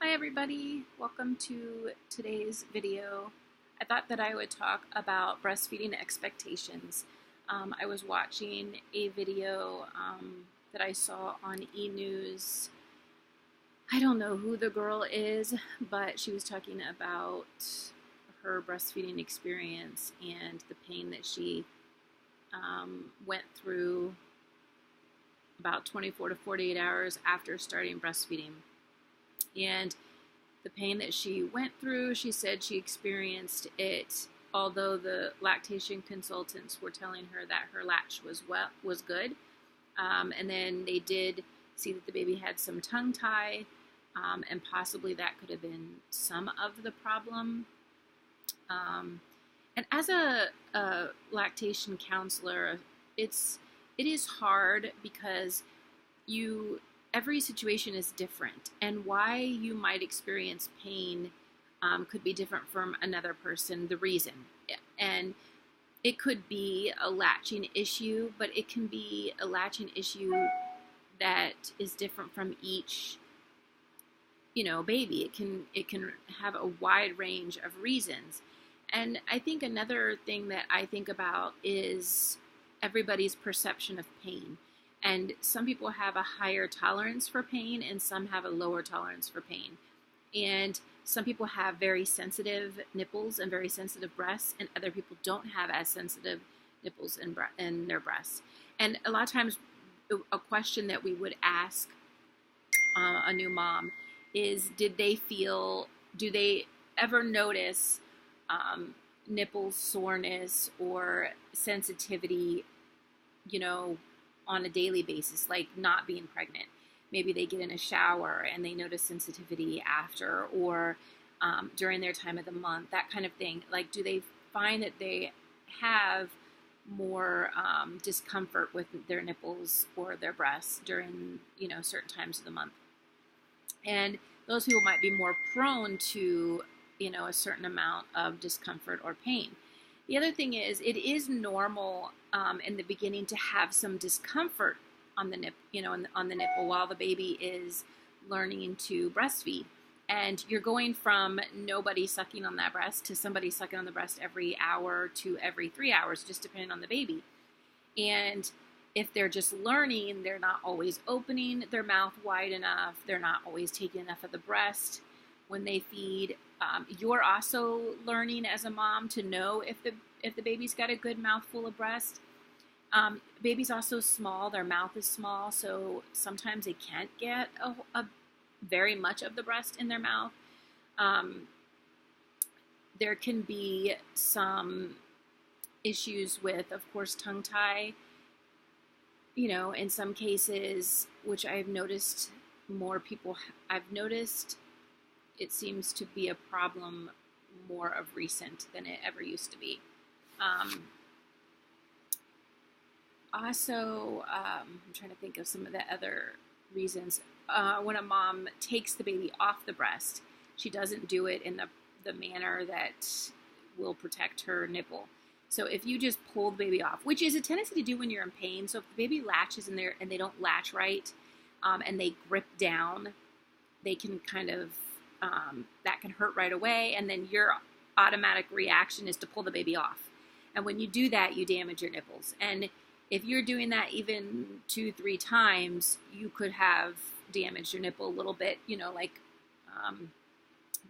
Hi everybody, welcome to today's video. I thought that I would talk about breastfeeding expectations. I was watching a video that I saw on e-news. I don't know who the girl is, but she was talking about her breastfeeding experience and the pain that she went through about 24 to 48 hours after starting breastfeeding. And the pain that she went through, she said she experienced it, although the lactation consultants were telling her that her latch was good. And then they did see that the baby had some tongue tie, and possibly that could have been some of the problem. And as a lactation counselor, it is hard because every situation is different, and why you might experience pain could be different from another person, the reason. And it could be a latching issue, but it can be a latching issue that is different from each, baby. It can have a wide range of reasons. And I think another thing that I think about is everybody's perception of pain. And some people have a higher tolerance for pain and some have a lower tolerance for pain. And some people have very sensitive nipples and very sensitive breasts, and other people don't have as sensitive nipples in their breasts. And a lot of times, a question that we would ask a new mom is, do they ever notice nipple soreness or sensitivity, on a daily basis, like not being pregnant? Maybe they get in a shower and they notice sensitivity after, or during their time of the month, that kind of thing. Like, do they find that they have more discomfort with their nipples or their breasts during, certain times of the month? And those people might be more prone to, a certain amount of discomfort or pain. The other thing is, it is normal in the beginning to have some discomfort on the on the nipple while the baby is learning to breastfeed. And you're going from nobody sucking on that breast to somebody sucking on the breast every hour to every 3 hours, just depending on the baby. And if they're just learning, they're not always opening their mouth wide enough. They're not always taking enough of the breast when they feed. You're also learning as a mom to know if the baby's got a good mouthful of breast. Baby's also small, their mouth is small, so sometimes they can't get a very much of the breast in their mouth. There can be some issues with, of course, tongue tie. In some cases, which I've noticed it seems to be a problem more of recent than it ever used to be. Also, I'm trying to think of some of the other reasons. When a mom takes the baby off the breast, she doesn't do it in the manner that will protect her nipple. So if you just pull the baby off, which is a tendency to do when you're in pain, so if the baby latches in there and they don't latch right, and they grip down, they can kind of, that can hurt right away, and then your automatic reaction is to pull the baby off. And when you do that, you damage your nipples. And if you're doing that even 2-3 times, you could have damaged your nipple a little bit,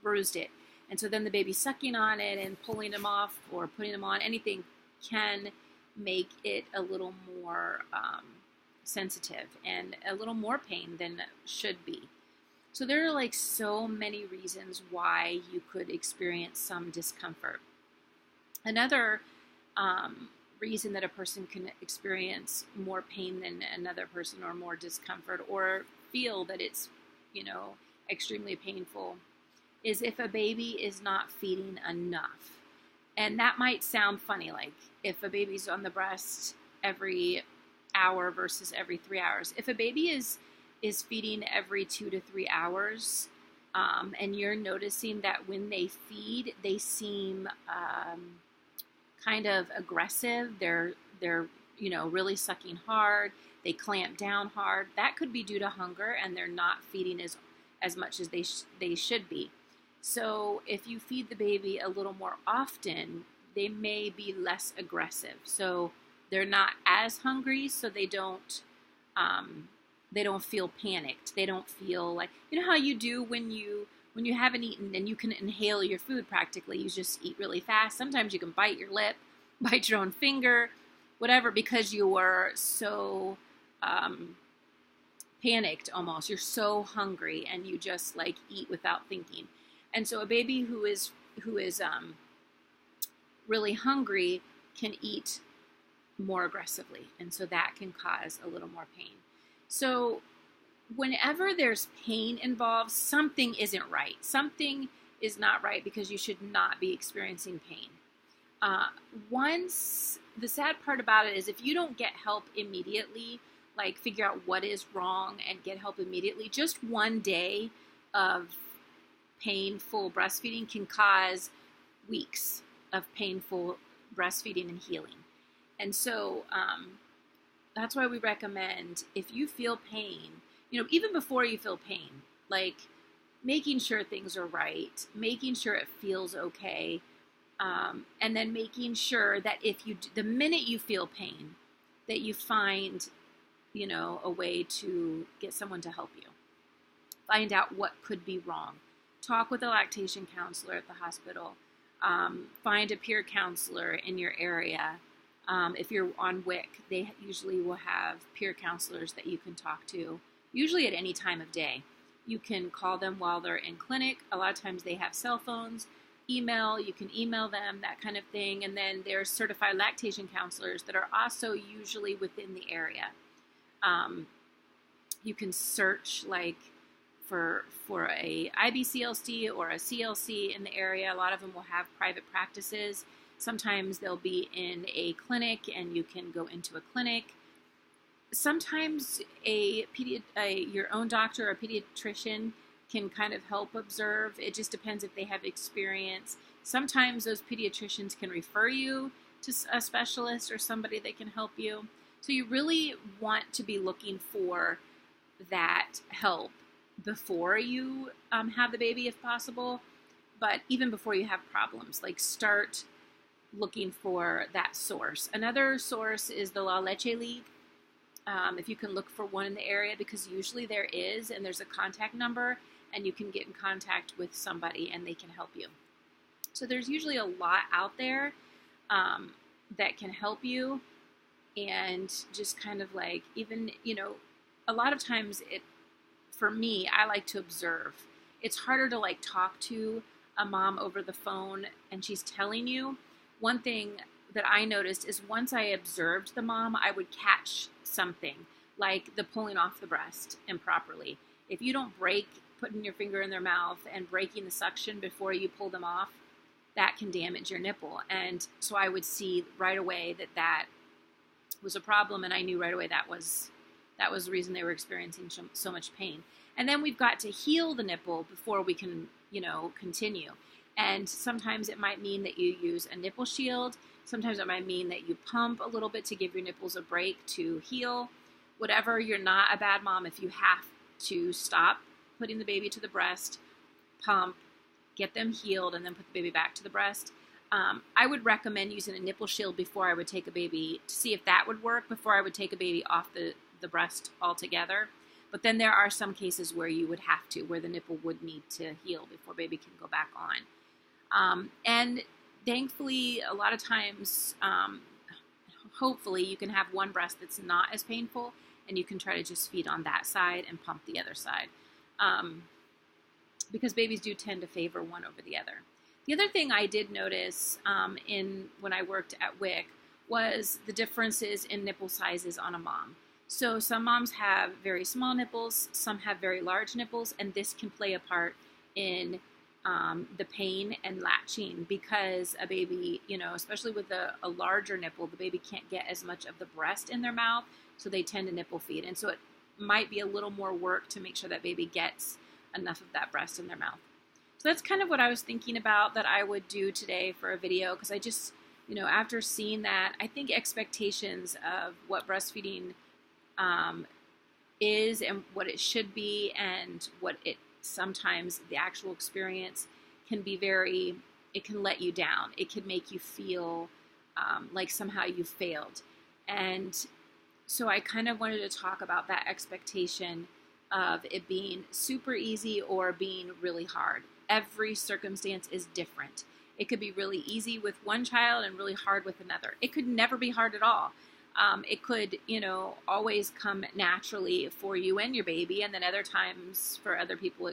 bruised it. And so then the baby sucking on it and pulling them off or putting them on, anything can make it a little more sensitive and a little more pain than should be. So there are so many reasons why you could experience some discomfort. Another reason that a person can experience more pain than another person, or more discomfort, or feel that it's, extremely painful, is if a baby is not feeding enough. And that might sound funny, like if a baby's on the breast every hour versus every 3 hours. If a baby is feeding every 2 to 3 hours, and you're noticing that when they feed, they seem kind of aggressive, they're really sucking hard, they clamp down hard, that could be due to hunger and they're not feeding as as much as they should be. So if you feed the baby a little more often, they may be less aggressive. So they're not as hungry, so they don't feel panicked. They don't feel like, you know how you do when you haven't eaten and you can inhale your food practically. You just eat really fast. Sometimes you can bite your lip, bite your own finger, whatever, because you are so panicked almost. You're so hungry and you just like eat without thinking. And so a baby who is really hungry can eat more aggressively, and so that can cause a little more pain. So whenever there's pain involved, something isn't right. Something is not right, because you should not be experiencing pain. The sad part about it is if you don't get help immediately, like figure out what is wrong and get help immediately, just one day of painful breastfeeding can cause weeks of painful breastfeeding and healing. And so that's why we recommend, if you feel pain, even before you feel pain, like making sure things are right, making sure it feels okay, and then making sure that the minute you feel pain, that you find, a way to get someone to help you. Find out what could be wrong. Talk with a lactation counselor at the hospital. Find a peer counselor in your area. If you're on WIC, they usually will have peer counselors that you can talk to, usually at any time of day. You can call them while they're in clinic. A lot of times they have cell phones. You can email them, that kind of thing. And then there's certified lactation counselors that are also usually within the area. You can search for a IBCLC or a CLC in the area. A lot of them will have private practices. Sometimes they'll be in a clinic and you can go into a clinic. Sometimes your own doctor or a pediatrician can kind of help observe. It just depends if they have experience. Sometimes those pediatricians can refer you to a specialist or somebody that can help you. So you really want to be looking for that help before you have the baby if possible, but even before you have problems, start looking for that source. Another source is the La Leche League. If you can look for one in the area, because usually there is, and there's a contact number, and you can get in contact with somebody and they can help you. So there's usually a lot out there that can help you, and just kind of even, a lot of times for me, I like to observe. It's harder to talk to a mom over the phone and she's telling you. One thing that I noticed is once I observed the mom, I would catch something, like the pulling off the breast improperly. If you don't break putting your finger in their mouth and breaking the suction before you pull them off, that can damage your nipple. And so I would see right away that was a problem, and I knew right away that was the reason they were experiencing so much pain. And then we've got to heal the nipple before we can, continue. And sometimes it might mean that you use a nipple shield. Sometimes it might mean that you pump a little bit to give your nipples a break to heal. Whatever, you're not a bad mom if you have to stop putting the baby to the breast, pump, get them healed, and then put the baby back to the breast. I would recommend using a nipple shield before I would take a baby, to see if that would work, before I would take a baby off the breast altogether. But then there are some cases where you would have to, where the nipple would need to heal before baby can go back on. And thankfully, a lot of times, hopefully you can have one breast that's not as painful, and you can try to just feed on that side and pump the other side. Because babies do tend to favor one over the other. The other thing I did notice when I worked at WIC was the differences in nipple sizes on a mom. So some moms have very small nipples, some have very large nipples, and this can play a part in the pain and latching, because a baby, especially with a larger nipple, the baby can't get as much of the breast in their mouth, so they tend to nipple feed. And so it might be a little more work to make sure that baby gets enough of that breast in their mouth. So that's kind of what I was thinking about that I would do today for a video, because I just, after seeing that, I think expectations of what breastfeeding is and what it should be and what it sometimes the actual experience can be it can let you down. It can make you feel like somehow you failed. And so I kind of wanted to talk about that expectation of it being super easy or being really hard. Every circumstance is different. It could be really easy with one child and really hard with another. It could never be hard at all. It could, always come naturally for you and your baby, and then other times for other people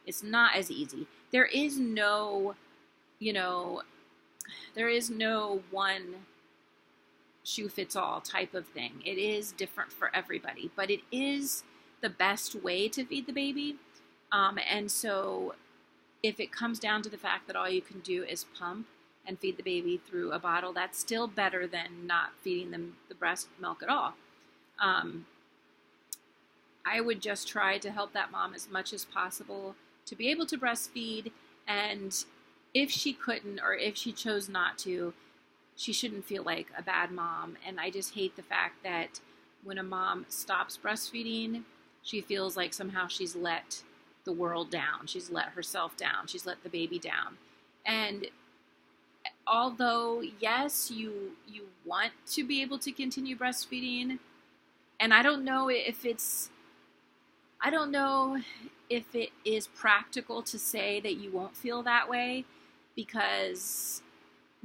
it's not as easy. There is no one shoe fits all type of thing. It is different for everybody, but it is the best way to feed the baby. And so if it comes down to the fact that all you can do is pump and feed the baby through a bottle, that's still better than not feeding them the breast milk at all. I would just try to help that mom as much as possible to be able to breastfeed, and if she couldn't or if she chose not to, she shouldn't feel like a bad mom. And I just hate the fact that when a mom stops breastfeeding, she feels like somehow she's let the world down. She's let herself down. She's let the baby down. And although, yes, you want to be able to continue breastfeeding, and I don't know if it is practical to say that you won't feel that way, because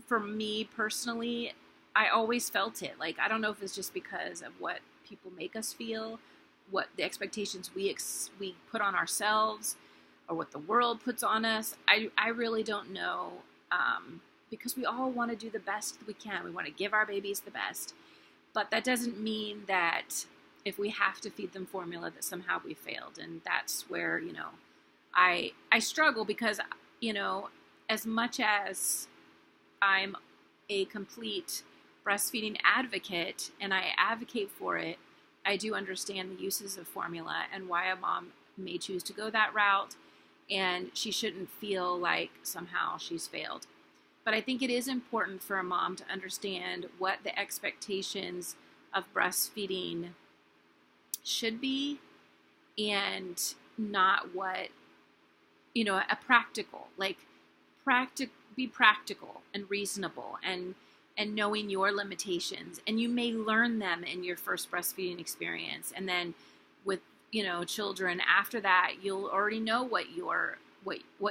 for me personally, I always felt it. Like, I don't know if it's just because of what people make us feel, what the expectations we put on ourselves, or what the world puts on us. I really don't know, because we all want to do the best we can. We want to give our babies the best, but that doesn't mean that if we have to feed them formula that somehow we failed. And that's where, I struggle, because, as much as I'm a complete breastfeeding advocate and I advocate for it, I do understand the uses of formula and why a mom may choose to go that route, and she shouldn't feel like somehow she's failed. But I think it is important for a mom to understand what the expectations of breastfeeding should be, and not what, a practical, be practical and reasonable, and knowing your limitations. And you may learn them in your first breastfeeding experience, and then with children after that, you'll already know what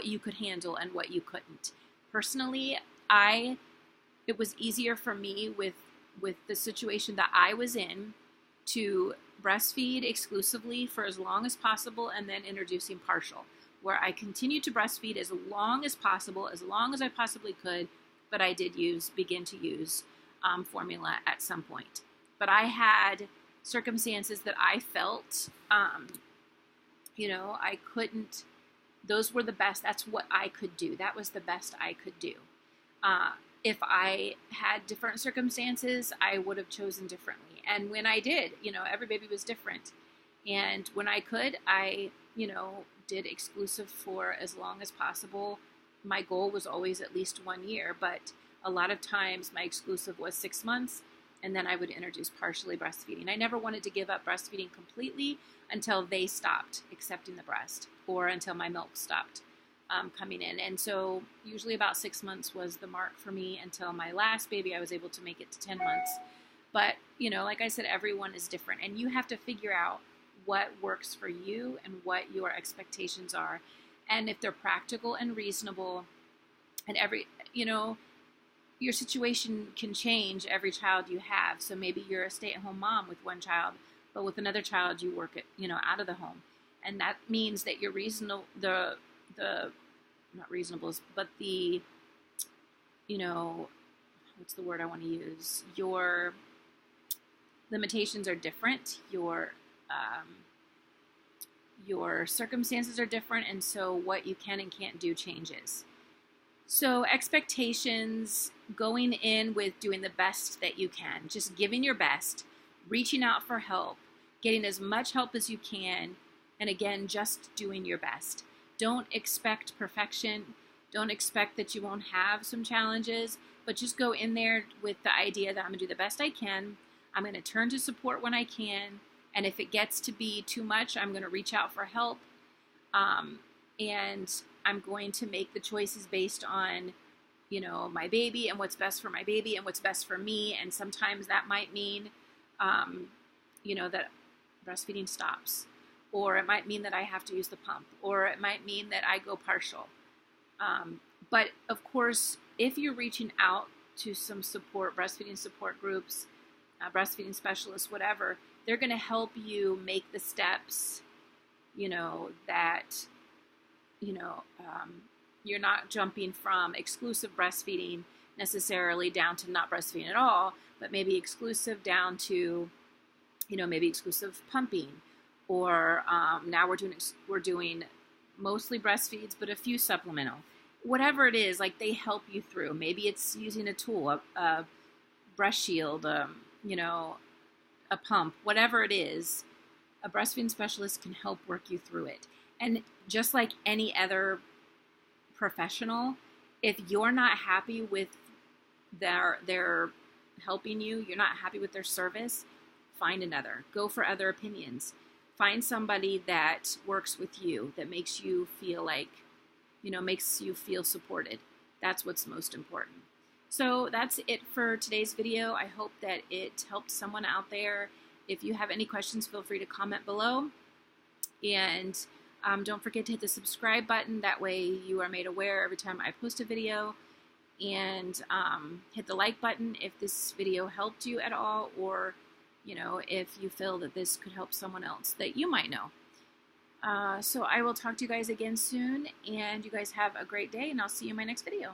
you could handle and what you couldn't. Personally, it was easier for me with the situation that I was in to breastfeed exclusively for as long as possible, and then introducing partial, where I continued to breastfeed as long as possible, as long as I possibly could, but I did begin to use formula at some point. But I had circumstances that I felt, I couldn't, those were the best, that's what I could do. That was the best I could do. If I had different circumstances, I would have chosen differently. And when I did, every baby was different. And when I could, I, did exclusive for as long as possible. My goal was always at least 1 year, but a lot of times my exclusive was 6 months, and then I would introduce partially breastfeeding. I never wanted to give up breastfeeding completely until they stopped accepting the breast, or until my milk stopped coming in. And so usually about 6 months was the mark for me. Until my last baby, I was able to make it to 10 months. But, like I said, everyone is different, and you have to figure out what works for you and what your expectations are. And if they're practical and reasonable, and your situation can change every child you have. So maybe you're a stay-at-home mom with one child, but with another child you work out of the home. And that means that your not reasonable, but the, what's the word I want to use? Your limitations are different. Your circumstances are different, and so what you can and can't do changes. So expectations, going in with doing the best that you can, just giving your best, reaching out for help, getting as much help as you can, and again, just doing your best. Don't expect perfection. Don't expect that you won't have some challenges, but just go in there with the idea that I'm going to do the best I can. I'm going to turn to support when I can. And if it gets to be too much, I'm going to reach out for help. And I'm going to make the choices based on, my baby and what's best for my baby and what's best for me. And sometimes that might mean, that breastfeeding stops, or it might mean that I have to use the pump, or it might mean that I go partial. But of course, if you're reaching out to some support, breastfeeding support groups, breastfeeding specialists, whatever, they're going to help you make the steps, that, you're not jumping from exclusive breastfeeding necessarily down to not breastfeeding at all, but maybe exclusive down to, maybe exclusive pumping, or now we're doing mostly breastfeeds, but a few supplemental. Whatever it is, like, they help you through. Maybe it's using a tool, a breast shield, a pump, whatever it is. A breastfeeding specialist can help work you through it. And just like any other professional, if you're not happy with their helping you, you're not happy with their service, find another. Go for other opinions. Find somebody that works with you, that makes you feel like, makes you feel supported. That's what's most important. So that's it for today's video. I hope that it helped someone out there. If you have any questions, feel free to comment below. And don't forget to hit the subscribe button. That way you are made aware every time I post a video. And hit the like button if this video helped you at all, or if you feel that this could help someone else that you might know. So I will talk to you guys again soon, and you guys have a great day, and I'll see you in my next video.